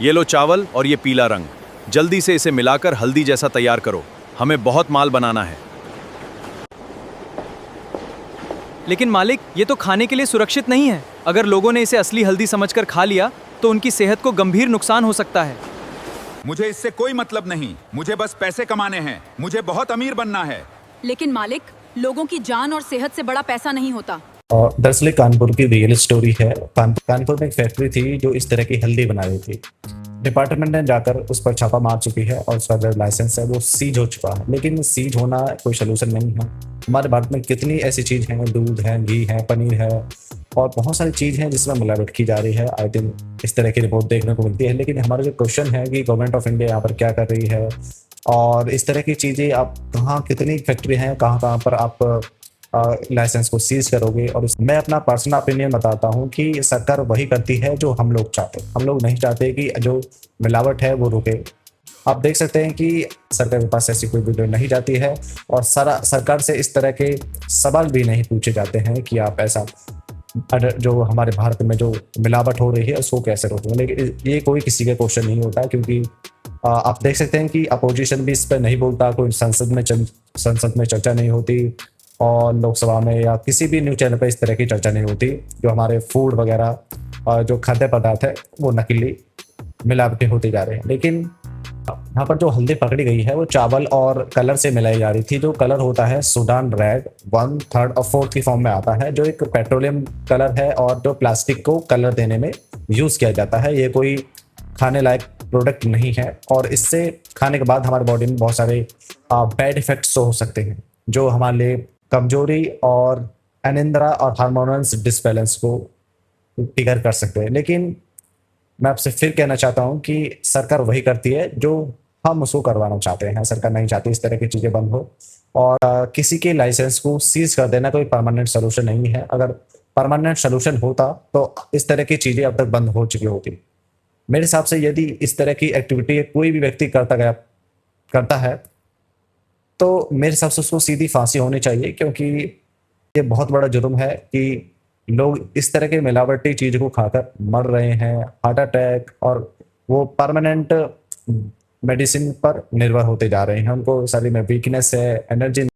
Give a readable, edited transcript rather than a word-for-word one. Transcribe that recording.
ये लो चावल और ये पीला रंग। जल्दी से इसे मिलाकर हल्दी जैसा तैयार करो। हमें बहुत माल बनाना है। लेकिन मालिक, ये तो खाने के लिए सुरक्षित नहीं है। अगर लोगों ने इसे असली हल्दी समझकर खा लिया तो उनकी सेहत को गंभीर नुकसान हो सकता है। मुझे इससे कोई मतलब नहीं। मुझे बस पैसे कमाने हैं। मुझे बहुत अमीर बनना है। लेकिन मालिक, लोगों की जान और सेहत से बड़ा पैसा नहीं होता। और दरअसल कानपुर की रियल स्टोरी है। कानपुर में एक फैक्ट्री थी जो इस तरह की हल्दी बना रही थी। डिपार्टमेंट ने जाकर उस पर छापा मार चुकी है और उसका जो लाइसेंस है वो सीज हो चुका है। लेकिन सीज होना कोई सोल्यूशन नहीं है। हमारे भारत में कितनी ऐसी चीज़ हैं, दूध है, घी है, पनीर है और बहुत सारी चीज़ हैं जिसमें मिलावट की जा रही है। आई थिंक इस तरह की रिपोर्ट देखने को मिलती है। लेकिन हमारा जो क्वेश्चन है कि गवर्नमेंट ऑफ इंडिया यहाँ पर क्या कर रही है और इस तरह की चीज़ें आप कहाँ, कितनी फैक्ट्री हैं, कहाँ कहाँ पर आप लाइसेंस को सीज करोगे। और मैं अपना पर्सनल ओपिनियन बताता हूँ कि सरकार वही करती है जो हम लोग चाहते हैं। हम लोग नहीं चाहते कि जो मिलावट है वो रुके। आप देख सकते हैं कि सरकार के पास ऐसी कोई वीडियो नहीं जाती है और सरकार से इस तरह के सवाल भी नहीं पूछे जाते हैं कि आप ऐसा जो हमारे भारत में जो मिलावट हो रही है उसको कैसे रोकेंगे। लेकिन ये कोई किसी का क्वेश्चन नहीं होता क्योंकि आप देख सकते हैं कि अपोजिशन भी इस पर नहीं बोलता। कोई संसद में चर्चा नहीं होती और लोकसभा में या किसी भी न्यूज़ चैनल पर इस तरह की चर्चा नहीं होती। जो हमारे फूड वगैरह और जो खाद्य पदार्थ है वो नकली मिलावटी होती जा रहे हैं। लेकिन यहाँ पर जो हल्दी पकड़ी गई है वो चावल और कलर से मिलाई जा रही थी। जो कलर होता है सूडान रेड 1/3 और 4th की फॉर्म में आता है, जो एक पेट्रोलियम कलर है और जो प्लास्टिक को कलर देने में यूज़ किया जाता है। ये कोई खाने लायक प्रोडक्ट नहीं है और इससे खाने के बाद हमारे बॉडी में बहुत सारे बैड इफेक्ट्स हो सकते हैं जो हमारे लिए कमजोरी और अनिंद्रा और हार्मोनल्स डिसबैलेंस को ट्रिगर कर सकते हैं। लेकिन मैं आपसे फिर कहना चाहता हूं कि सरकार वही करती है जो हम उसको करवाना चाहते हैं। सरकार नहीं चाहती इस तरह की चीज़ें बंद हो और किसी के लाइसेंस को सीज कर देना कोई परमानेंट सोल्यूशन नहीं है। अगर परमानेंट सोल्यूशन होता तो इस तरह की चीज़ें अब तक बंद हो चुकी होती। मेरे हिसाब से यदि इस तरह की एक्टिविटी कोई भी व्यक्ति करता है तो मेरे हिसाब से उसको सीधी फांसी होनी चाहिए, क्योंकि ये बहुत बड़ा जुर्म है कि लोग इस तरह के मिलावटी चीज़ को खाकर मर रहे हैं, हार्ट अटैक, और वो परमानेंट मेडिसिन पर निर्भर होते जा रहे हैं। उनको शरीर में वीकनेस है, एनर्जी